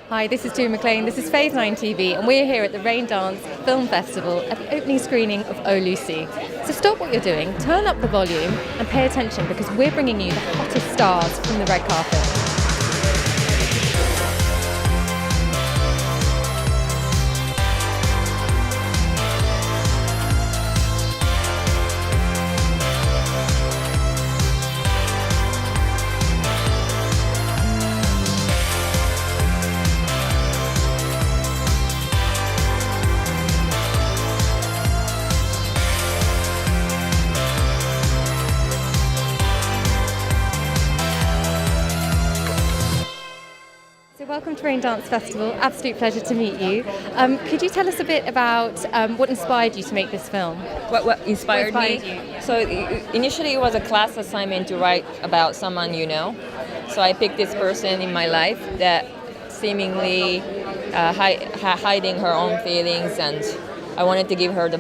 Hi, this is Tui McLean, this is Phase 9 TV, and we're here at the Raindance Film Festival at the opening screening of Oh Lucy. So stop what you're doing, turn up the volume, and pay attention because we're bringing you the hottest stars from the red carpet. Welcome to Raindance Festival, absolute pleasure to meet you. Could you tell us a bit about what inspired you to make this film? What inspired me? You? So initially it was a class assignment to write about someone you know. So I picked this person in my life that seemingly hiding her own feelings, and I wanted to give her a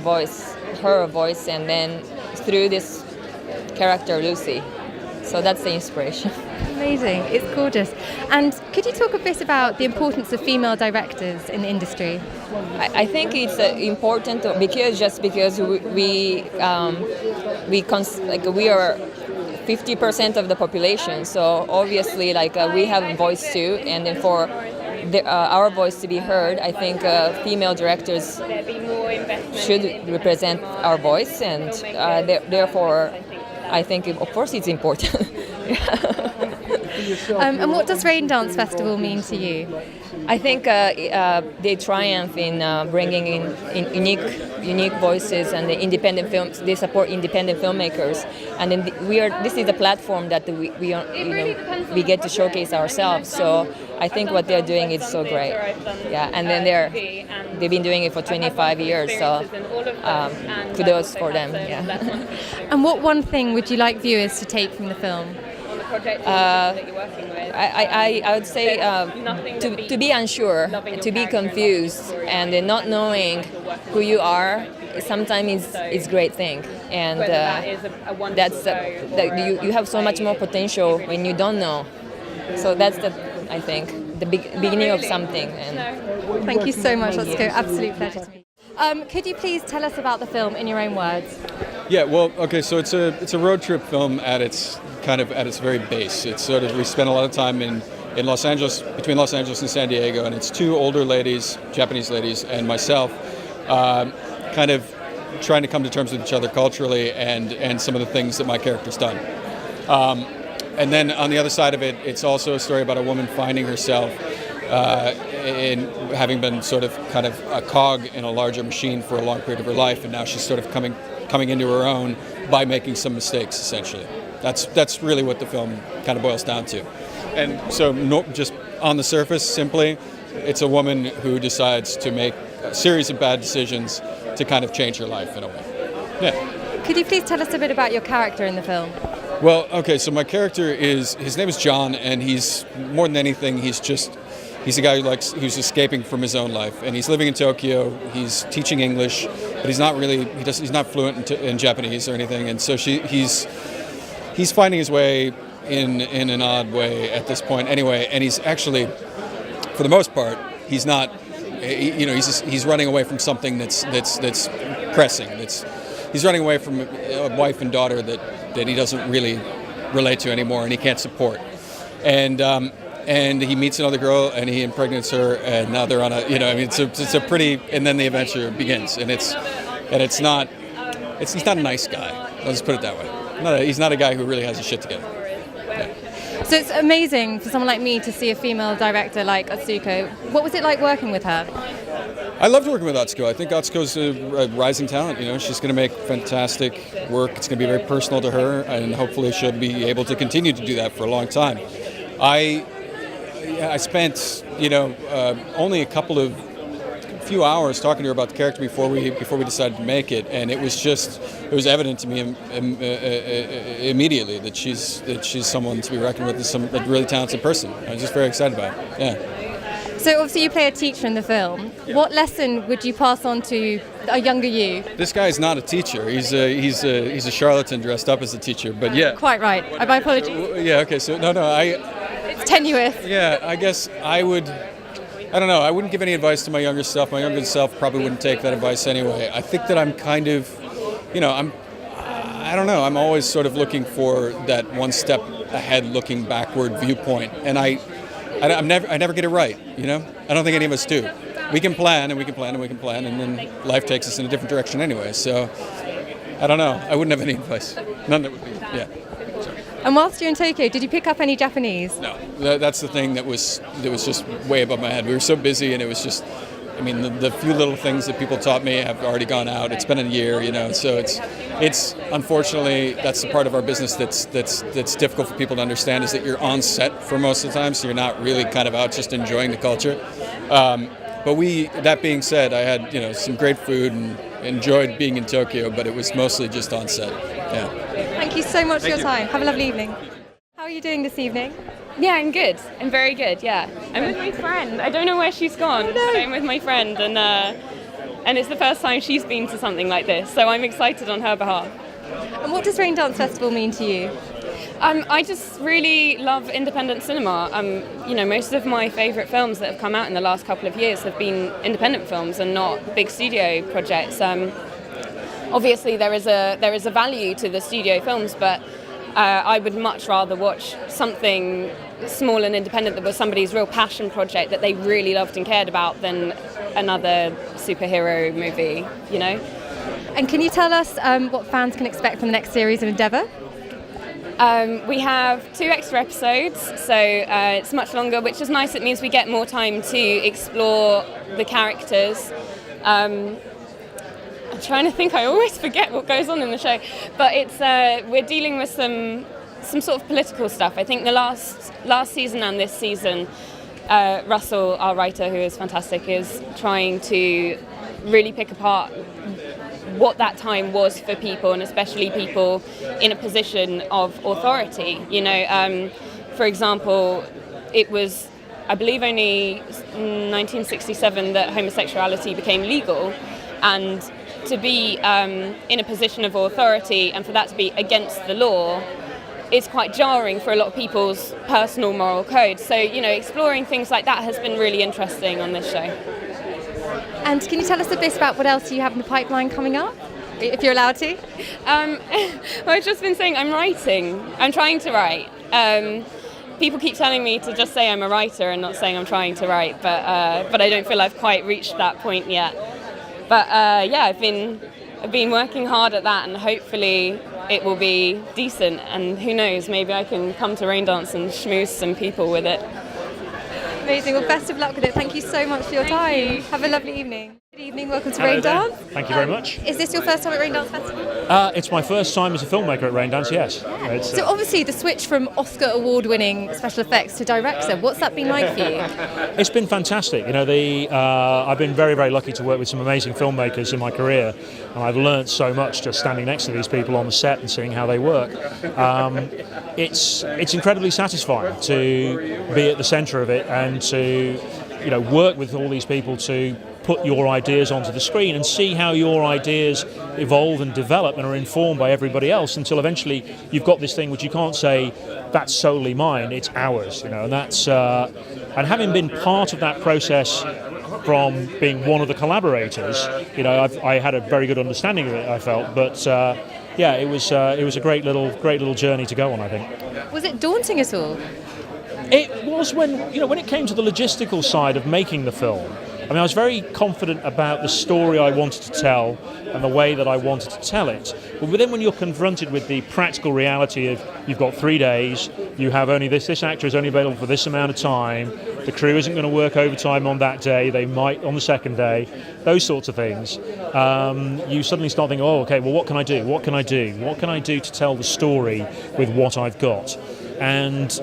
voice, and then through this character Lucy. So that's the inspiration. Amazing, it's gorgeous. And could you talk a bit about the importance of female directors in the industry? I think it's important because we are 50% of the population. So obviously, we have a voice too, and then for our voice to be heard, I think female directors should represent our voice, and therefore, I think of course it's important. And what does Raindance Festival mean to you? I think they triumph in bringing in unique voices and the independent films. They support independent filmmakers, and then this is a platform that we get to showcase ourselves. So I think what they're doing is so great. Yeah, and then they've been doing it for 25 years. So kudos for them. Yeah. And what one thing would you like viewers to take from the film? I would say to be unsure, to be confused, and not knowing who you are sometimes is a great thing. And you have so much more potential when you don't know. So that's I think the beginning of something. And thank you so much, Atsuko. Absolute pleasure to meet you. Could you please tell us about the film in your own words? Yeah, well, okay, so it's a road trip film at its very base. It's sort of, we spend a lot of time in Los Angeles, between Los Angeles and San Diego, and it's two older ladies, Japanese ladies, and myself, kind of trying to come to terms with each other culturally and some of the things that my character's done. And then on the other side of it, it's also a story about a woman finding herself in having been sort of kind of a cog in a larger machine for a long period of her life, and now she's sort of coming into her own by making some mistakes, essentially. That's really what the film kind of boils down to. And so just on the surface, simply, it's a woman who decides to make a series of bad decisions to kind of change her life in a way. Yeah. Could you please tell us a bit about your character in the film? Well, okay, so my character his name is John, and he's, more than anything, he's a guy who's escaping from his own life, and he's living in Tokyo. He's teaching English, but he's not fluent in Japanese or anything, and so he's finding his way in an odd way at this point anyway. And he's actually, for the most part, he's not. He's running away from something that's pressing. He's running away from a wife and daughter that he doesn't really relate to anymore, and he can't support. And he meets another girl, and he impregnates her, and now they're on it's a pretty, and then the adventure begins, and he's not a nice guy. Let's put it that way. He's not a guy who really has his shit together. Yeah. So it's amazing for someone like me to see a female director like Atsuko. What was it like working with her? I loved working with Atsuko. I think Atsuko's a rising talent. She's going to make fantastic work. It's going to be very personal to her, and hopefully she'll be able to continue to do that for a long time. I spent, only a few hours talking to her about the character before we decided to make it, and it was evident to me immediately that she's someone to be reckoned with, a really talented person. I was just very excited about it. Yeah. So obviously you play a teacher in the film. Yeah. What lesson would you pass on to a younger you? This guy's not a teacher. He's a charlatan dressed up as a teacher. But yeah. Quite right. My apologies. Yeah. Okay. So no. It's tenuous. Yeah. I guess I would. I don't know. I wouldn't give any advice to my younger self. My younger self probably wouldn't take that advice anyway. I think that I'm kind of, I don't know. I'm always sort of looking for that one step ahead, looking backward viewpoint, and I never get it right. I don't think any of us do. We can plan and we can plan and we can plan, and then life takes us in a different direction anyway. So I don't know. I wouldn't have any advice. None that would be. Yeah. And whilst you're in Tokyo, did you pick up any Japanese? No. That's the thing that was just way above my head. We were so busy, and it was just. I mean, the few little things that people taught me have already gone out. It's been a year, so it's unfortunately that's the part of our business that's difficult for people to understand, is that you're on set for most of the time, so you're not really kind of out just enjoying the culture. But that being said, I had some great food and enjoyed being in Tokyo, but it was mostly just on set. Yeah. Thank you so much for your time. Have a lovely evening. How are you doing this evening? Yeah, I'm good. I'm very good, yeah. I'm with my friend. I don't know where she's gone, but I'm with my friend, and it's the first time she's been to something like this, so I'm excited on her behalf. And what does Raindance Festival mean to you? I just really love independent cinema. Most of my favourite films that have come out in the last couple of years have been independent films and not big studio projects. Obviously, there is a value to the studio films, but I would much rather watch something small and independent that was somebody's real passion project that they really loved and cared about than another superhero movie, And can you tell us what fans can expect from the next series of Endeavour? We have 2 extra episodes, so it's much longer, which is nice. It means we get more time to explore the characters. I'm trying to think. I always forget what goes on in the show, but we're dealing with some sort of political stuff. I think the last season and this season, Russell, our writer, who is fantastic, is trying to really pick apart what that time was for people, and especially people in a position of authority. For example, it was, I believe, only 1967 that homosexuality became legal, and to be in a position of authority and for that to be against the law is quite jarring for a lot of people's personal moral code. So, exploring things like that has been really interesting on this show. And can you tell us a bit about what else you have in the pipeline coming up, if you're allowed to? Well, I've just been saying I'm writing. I'm trying to write. People keep telling me to just say I'm a writer and not saying I'm trying to write, but I don't feel I've quite reached that point yet. But I've been working hard at that, and hopefully it will be decent. And who knows, maybe I can come to Raindance and schmooze some people with it. Amazing. Well, best of luck with it. Thank you so much for your time. Have a lovely evening. Good evening. Welcome to Raindance. Thank you very much. Is this your first time at Raindance Festival? It's my first time as a filmmaker at Raindance, yes. So obviously the switch from Oscar award-winning special effects to director, what's that been like for you? It's been fantastic. I've been very, very lucky to work with some amazing filmmakers in my career, and I've learned so much just standing next to these people on the set and seeing how they work. It's incredibly satisfying to be at the centre of it and to work with all these people to put your ideas onto the screen and see how your ideas evolve and develop and are informed by everybody else until eventually you've got this thing which you can't say that's solely mine, it's ours, and that's and having been part of that process from being one of the collaborators, I had a very good understanding of it, I felt, but it was a great little journey to go on, I think. Was it daunting at all? It was when it came to the logistical side of making the film. I was very confident about the story I wanted to tell and the way that I wanted to tell it. But then when you're confronted with the practical reality of you've got 3 days, you have only this actor is only available for this amount of time, the crew isn't going to work overtime on that day, they might on the second day, those sorts of things, you suddenly start thinking, what can I do? What can I do? What can I do to tell the story with what I've got? And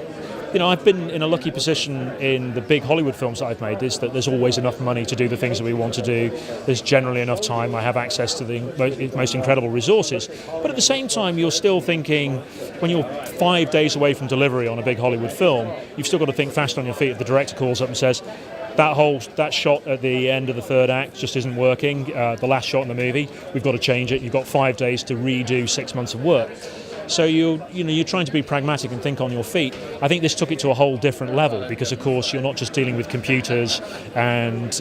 I've been in a lucky position in the big Hollywood films that I've made, is that there's always enough money to do the things that we want to do. There's generally enough time. I have access to the most incredible resources. But at the same time, you're still thinking, when you're 5 days away from delivery on a big Hollywood film, you've still got to think fast on your feet if the director calls up and says, that shot at the end of the third act just isn't working. The last shot in the movie, we've got to change it. You've got 5 days to redo 6 months of work. So you're trying to be pragmatic and think on your feet. I think this took it to a whole different level because, of course, you're not just dealing with computers and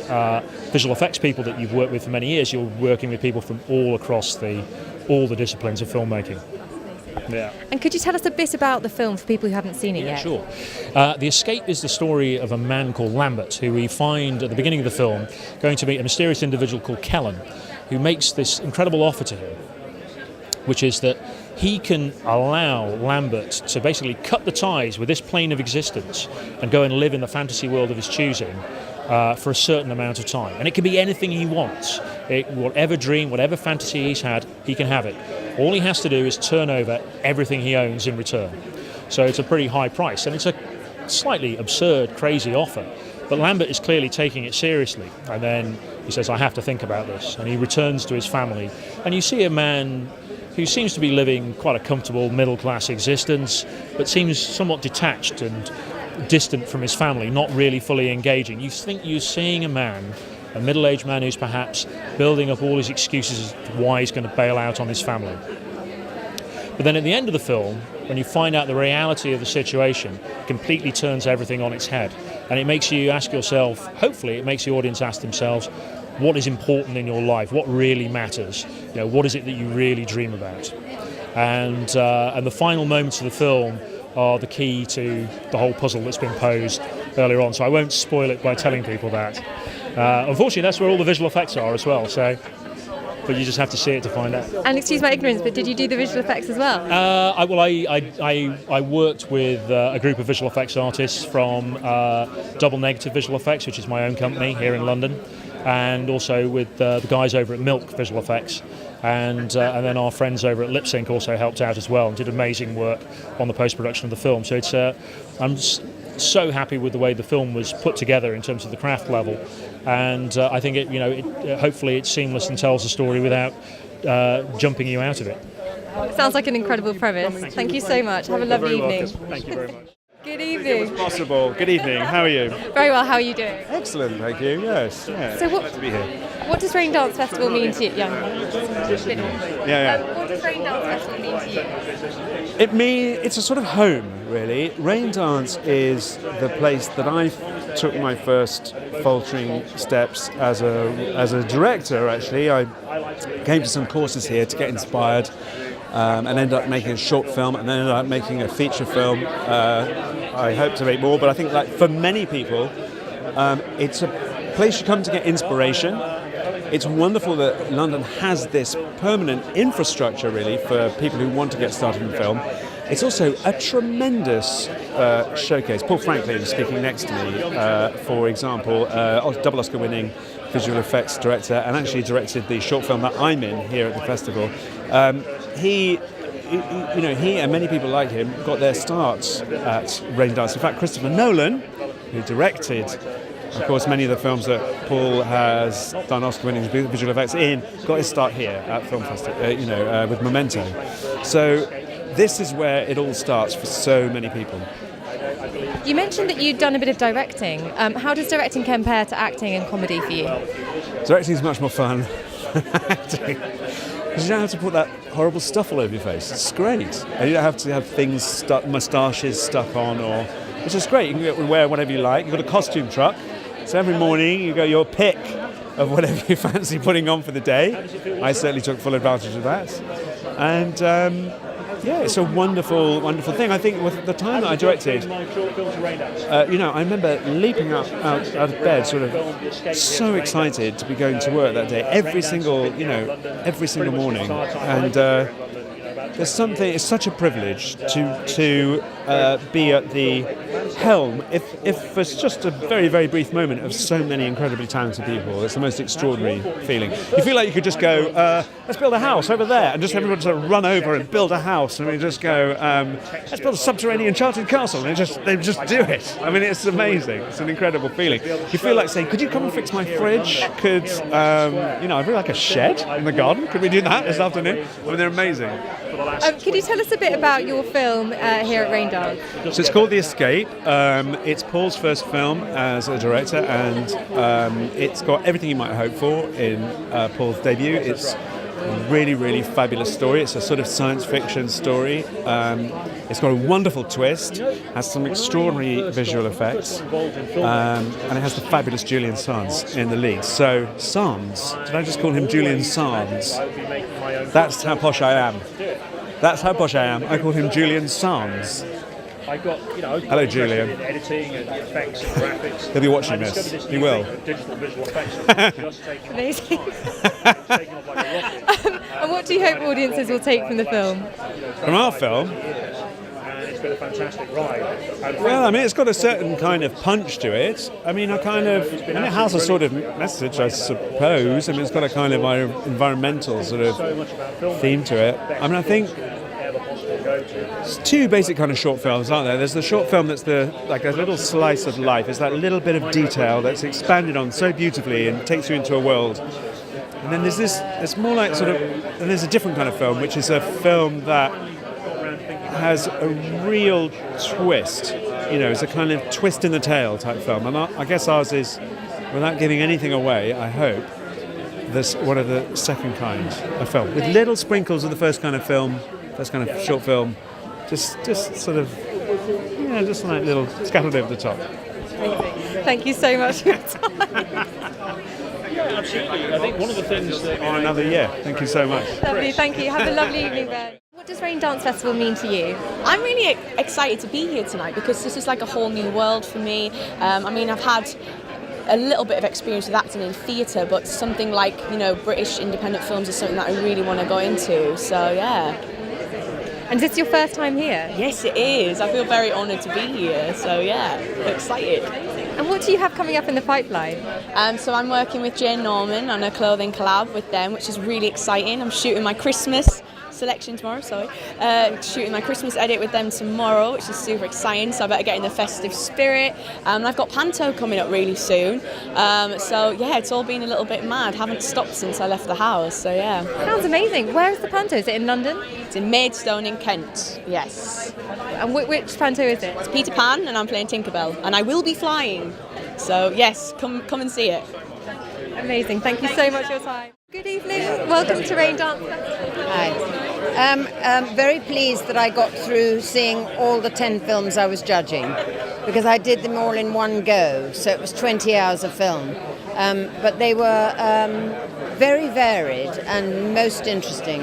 visual effects people that you've worked with for many years. You're working with people from all across all the disciplines of filmmaking. Yeah. And could you tell us a bit about the film for people who haven't seen it yet? Sure. The Escape is the story of a man called Lambert, who we find at the beginning of the film going to meet a mysterious individual called Kellen, who makes this incredible offer to him, which is that he can allow Lambert to basically cut the ties with this plane of existence and go and live in the fantasy world of his choosing for a certain amount of time. And it can be anything he wants. Whatever dream, whatever fantasy he's had, he can have it. All he has to do is turn over everything he owns in return. So it's a pretty high price, and it's a slightly absurd, crazy offer. But Lambert is clearly taking it seriously. And then he says, I have to think about this. And he returns to his family. And you see a man who seems to be living quite a comfortable middle-class existence, but seems somewhat detached and distant from his family, not really fully engaging. You think you're seeing a middle-aged man who's perhaps building up all his excuses as to why he's going to bail out on his family. But then at the end of the film, when you find out the reality of the situation, it completely turns everything on its head. And it makes you ask yourself, hopefully it makes the audience ask themselves, what is important in your life? What really matters? What is it that you really dream about? And the final moments of the film are the key to the whole puzzle that's been posed earlier on. So I won't spoil it by telling people that. Unfortunately, that's where all the visual effects are as well. But you just have to see it to find out. And excuse my ignorance, but did you do the visual effects as well? I worked with a group of visual effects artists from Double Negative Visual Effects, which is my own company here in London, and also with the guys over at Milk Visual Effects, and then our friends over at Lip Sync also helped out as well and did amazing work on the post-production of the film. So it's I'm so happy with the way the film was put together in terms of the craft level, and I think hopefully it's seamless and tells the story without jumping you out of it. It sounds like an incredible premise. Thank you so much. Have a lovely evening. Thank you very much. Good evening. Possible. Good evening. How are you? Very well. How are you doing? Excellent, thank you. Yes. Yeah. So Glad to be here. what does Raindance Festival mean to you? Yeah. What does Raindance Festival mean to you? It's a sort of home, really. Raindance is the place that I took my first faltering steps as a director. Actually, I came to some courses here to get inspired. And ended up making a short film, and then ended up making a feature film. I hope to make more, but I think for many people, it's a place you come to get inspiration. It's wonderful that London has this permanent infrastructure, really, for people who want to get started in film. It's also a tremendous showcase. Paul Franklin is speaking next to me, for example, double Oscar-winning visual effects director, and actually directed the short film that I'm in here at the festival. He and many people like him got their starts at Raindance. In fact, Christopher Nolan, who directed, of course, many of the films that Paul has done Oscar-winning visual effects in, got his start here at Film Festival, with Memento. So this is where it all starts for so many people. You mentioned that you'd done a bit of directing. How does directing compare to acting and comedy for you? Directing is much more fun than acting. Because you don't have to put that horrible stuff all over your face. It's great. And you don't have to have things moustaches stuck on, which is great. You can wear whatever you like. You've got a costume truck. So every morning you got your pick of whatever you fancy putting on for the day. I certainly took full advantage of that. And it's a wonderful, wonderful thing. I think with the time that I directed, I remember leaping up out of bed, sort of so excited to be going to work that day, every single morning. And there's something. It's such a privilege to be at the helm, if for just a very, very brief moment, of so many incredibly talented people. It's the most extraordinary feeling. You feel like you could just go, let's build a house over there, and just everyone sort of run over and build a house, and we just go, let's build a subterranean enchanted castle, and they just do it. I mean, it's amazing. It's an incredible feeling. You feel like saying, could you come and fix my fridge? Could, I'd really like a shed in the garden. Could we do that this afternoon? I mean, they're amazing. Could you tell us a bit about your film here at Raindance? Raindance? So it's called The Escape. It's Paul's first film as a director, and it's got everything you might hope for in Paul's debut. It's a really, really fabulous story. It's a sort of science fiction story. It's got a wonderful twist, has some extraordinary visual effects, and it has the fabulous Julian Sands in the lead. So Sands, did I just call him Julian Sands? That's how posh I am. That's how posh I am. I call him Julian Sands. Hello, Julian. Editing and effects and graphics. He'll be watching this. He will. Digital visual effects. Amazing. And what do you hope audiences will take from the film? From our film? It's been a fantastic ride. Well, I mean, it's got a certain kind of punch to it. I mean, it has a sort of message, I suppose. I mean, it's got a kind of environmental sort of theme to it. I mean, I think there's two basic kind of short films, aren't there? There's the short film that's like a little slice of life. It's that little bit of detail that's expanded on so beautifully and takes you into a world. And then there's this, it's more like sort of, and there's a different kind of film, which is a film that has a real twist. It's a kind of twist in the tail type film. And I guess ours is, without giving anything away, I hope, this one of the second kind of film. With little sprinkles of the first kind of film, first kind of short film, just sort of, just like little scattered over the top. Thank you so much for your time. Absolutely. I think one of the things that... On another year. Thank you so much. Lovely, thank you. Have a lovely evening there. What does Raindance Festival mean to you? I'm really excited to be here tonight because this is like a whole new world for me. I've had a little bit of experience with acting in theatre, but something like, British independent films is something that I really want to go into. So, yeah. And is this your first time here? Yes, it is. I feel very honoured to be here. So, yeah, excited. And what do you have coming up in the pipeline? So I'm working with Jane Norman on a clothing collab with them, which is really exciting. I'm shooting my Christmas selection tomorrow, shooting my Christmas edit with them tomorrow, which is super exciting, so I better get in the festive spirit. And I've got Panto coming up really soon, it's all been a little bit mad. Haven't stopped since I left the house, so yeah. Sounds amazing. Where is the Panto? Is it in London? It's in Maidstone in Kent, yes. And which Panto is it? It's Peter Pan and I'm playing Tinkerbell, and I will be flying, so yes, come and see it. Amazing, thank you so much for your time. Good evening, welcome to Raindance Festival. Hi. Very pleased that I got through seeing all the 10 films I was judging, because I did them all in one go, so it was 20 hours of film. But they were very varied and most interesting.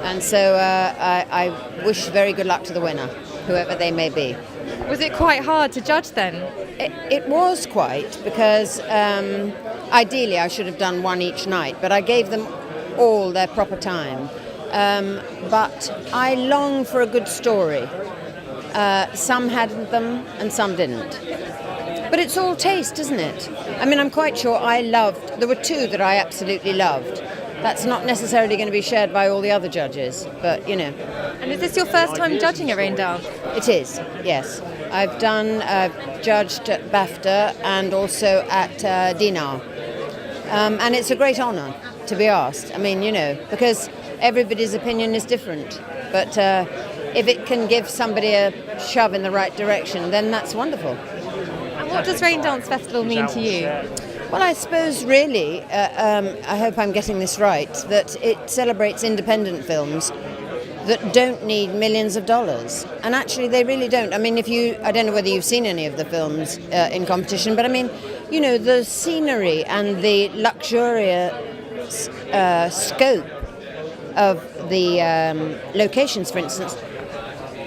And so I wish very good luck to the winner, whoever they may be. Was it quite hard to judge then? It was quite, because ideally I should have done one each night, but I gave them all their proper time. But I long for a good story. Some had them and some didn't. But it's all taste, isn't it? I mean, I'm quite sure there were two that I absolutely loved. That's not necessarily going to be shared by all the other judges, but And is this your first time judging at Raindance? It is, yes. I've judged at BAFTA and also at Dinar. And it's a great honour to be asked. I mean, because everybody's opinion is different. But if it can give somebody a shove in the right direction, then that's wonderful. And what does Raindance Festival mean to you? Well, I suppose really, I hope I'm getting this right, that it celebrates independent films that don't need millions of dollars. And actually they really don't. I mean, I don't know whether you've seen any of the films in competition, but I mean, the scenery and the luxurious scope of the locations, for instance,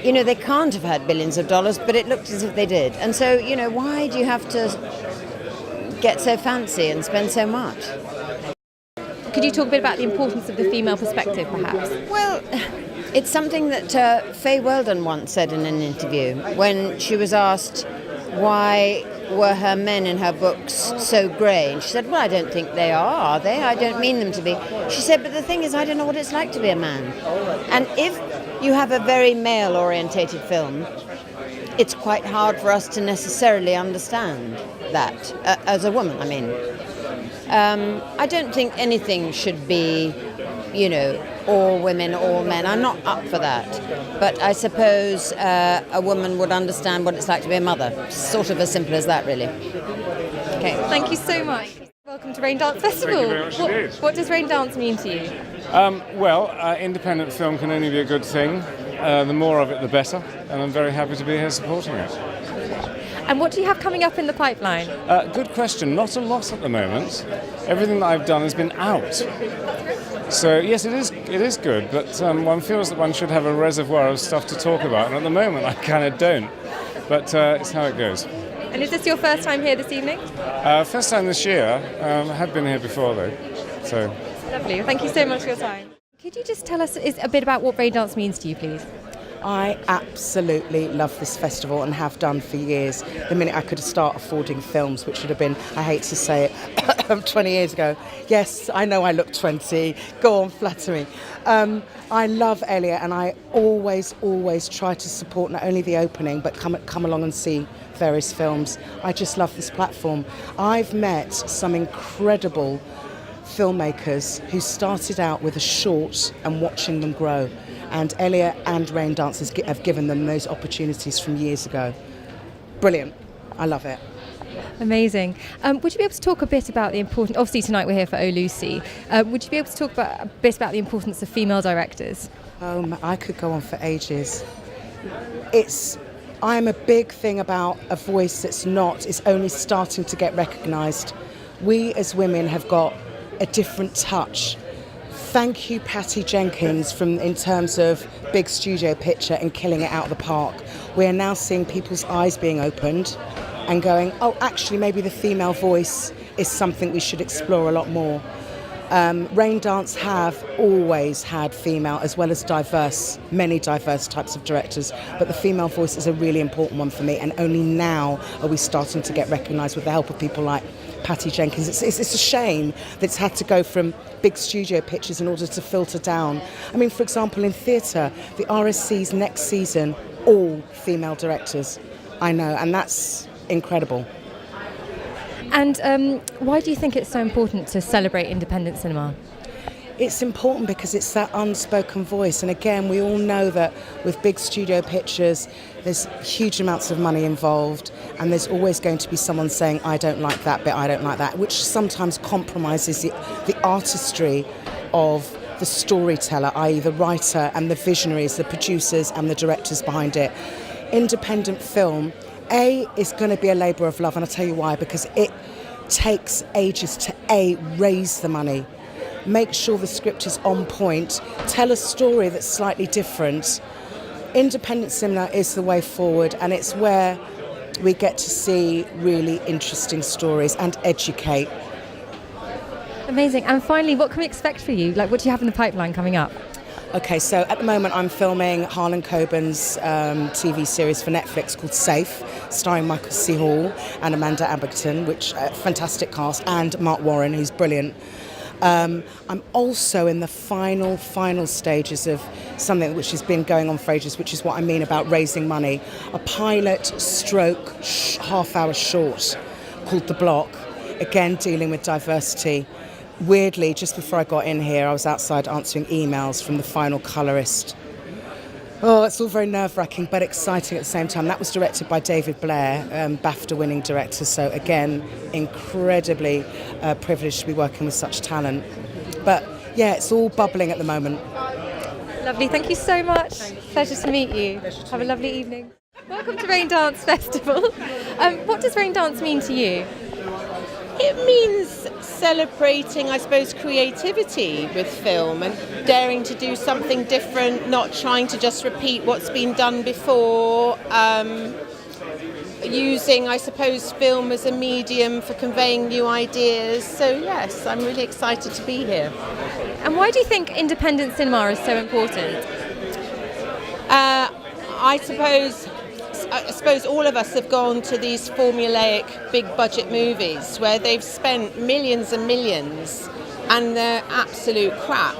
they can't have had billions of dollars, but it looked as if they did. And so, why do you have to get so fancy and spend so much? Could you talk a bit about the importance of the female perspective, perhaps? Well, it's something that Faye Weldon once said in an interview when she was asked why were her men in her books so grey, and she said, well, I don't think they are they? I don't mean them to be. She said, but the thing is, I don't know what it's like to be a man. And if you have a very male-orientated film, it's quite hard for us to necessarily understand that, as a woman, I mean. I don't think anything should be all women, all men. I'm not up for that. But I suppose a woman would understand what it's like to be a mother. Sort of as simple as that, really. Okay. Thank you so much. Welcome to Raindance Festival. Thank you very much indeed. What does Raindance mean to you? Independent film can only be a good thing. The more of it, the better. And I'm very happy to be here supporting it. And what do you have coming up in the pipeline? Good question. Not a lot at the moment. Everything that I've done has been out. So yes, it is good, but one feels that one should have a reservoir of stuff to talk about, and at the moment I kind of don't. But it's how it goes. And is this your first time here this evening? First time this year. I have been here before though. So lovely. Thank you so much for your time. Could you just tell us a bit about what Raindance means to you, please? I absolutely love this festival and have done for years. The minute I could start affording films, which would have been, I hate to say it, 20 years ago. Yes, I know I look 20. Go on, flatter me. I love Elliot, and I always try to support not only the opening, but come along and see various films. I just love this platform. I've met some incredible filmmakers who started out with a short and watching them grow. And Elliot and Raindance have given them those opportunities from years ago. Brilliant. I love it. Amazing. Would you be able to talk a bit about the importance, obviously tonight we're here for Oh Lucy, would you be able to talk a bit about the importance of female directors? I could go on for ages. I'm a big thing about a voice it's only starting to get recognised. We as women have got a different touch. Thank you, Patty Jenkins, in terms of big studio picture and killing it out of the park. We are now seeing people's eyes being opened and going, oh, actually, maybe the female voice is something we should explore a lot more. Raindance have always had female as well as many diverse types of directors, but the female voice is a really important one for me, and only now are we starting to get recognised with the help of people like Patty Jenkins. It's a shame that it's had to go from big studio pictures in order to filter down. I mean, for example, in theatre, the RSC's next season, all female directors. I know, and that's incredible. And why do you think it's so important to celebrate independent cinema? It's important because it's that unspoken voice, and again, we all know that with big studio pictures there's huge amounts of money involved, and there's always going to be someone saying, I don't like that bit, I don't like that, which sometimes compromises the artistry of the storyteller, i.e. the writer and the visionaries, the producers and the directors behind it. Independent film, is going to be a labour of love, and I'll tell you why, because it takes ages to raise the money, make sure the script is on point, tell a story that's slightly different. Independent cinema is the way forward, and it's where we get to see really interesting stories and educate. Amazing. And finally, what can we expect for you? Like, what do you have in the pipeline coming up? Okay, so at the moment I'm filming Harlan Coben's TV series for Netflix called Safe, starring Michael C. Hall and Amanda Abington, which fantastic cast, and Mark Warren, who's brilliant. I'm also in the final stages of something which has been going on for ages, which is what I mean about raising money. A pilot stroke half-hour short called The Block, again dealing with diversity. Weirdly, just before I got in here, I was outside answering emails from the final colorist. Oh, it's all very nerve-wracking but exciting at the same time. That was directed by David Blair, BAFTA-winning director. So again, incredibly privileged to be working with such talent. But yeah, it's all bubbling at the moment. Lovely, thank you so much. Pleasure to meet you. Have a lovely evening. Welcome to Raindance Festival. What does Raindance mean to you? It means celebrating, I suppose, creativity with film and daring to do something different, not trying to just repeat what's been done before, using, I suppose, film as a medium for conveying new ideas. So yes, I'm really excited to be here. And why do you think independent cinema is so important? I suppose all of us have gone to these formulaic big budget movies where they've spent millions and millions and they're absolute crap.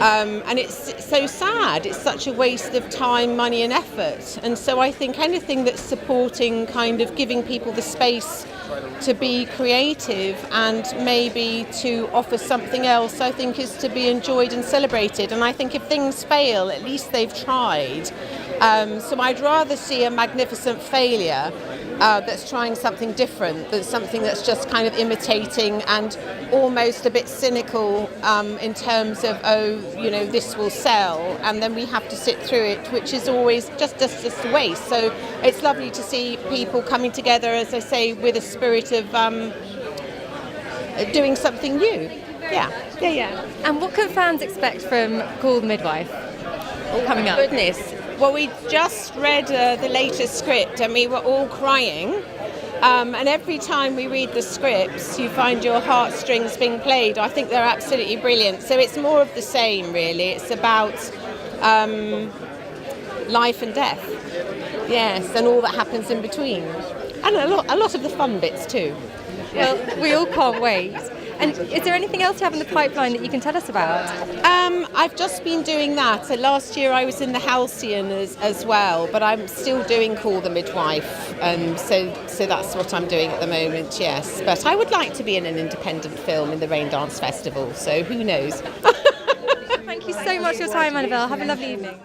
And it's so sad. It's such a waste of time, money and effort. And so I think anything that's supporting, kind of giving people the space to be creative and maybe to offer something else, I think, is to be enjoyed and celebrated. And I think if things fail, at least they've tried. So I'd rather see a magnificent failure that's trying something different than something that's just kind of imitating and almost a bit cynical in terms of, this will sell, and then we have to sit through it, which is always just a waste. So it's lovely to see people coming together, as I say, with a spirit of doing something new. Yeah. And what can fans expect from Call the Midwife coming up? Goodness. Well, we just read the latest script and we were all crying. And every time we read the scripts, you find your heartstrings being played. I think they're absolutely brilliant. So it's more of the same, really. It's about life and death. Yes, and all that happens in between. And a lot of the fun bits too. Well, we all can't wait. And is there anything else you have in the pipeline that you can tell us about? I've just been doing that. So last year I was in the Halcyon as well, but I'm still doing Call the Midwife, and so that's what I'm doing at the moment, yes. But I would like to be in an independent film in the Raindance Festival, so who knows? Thank you so much for your time, Annabelle. Have a lovely evening.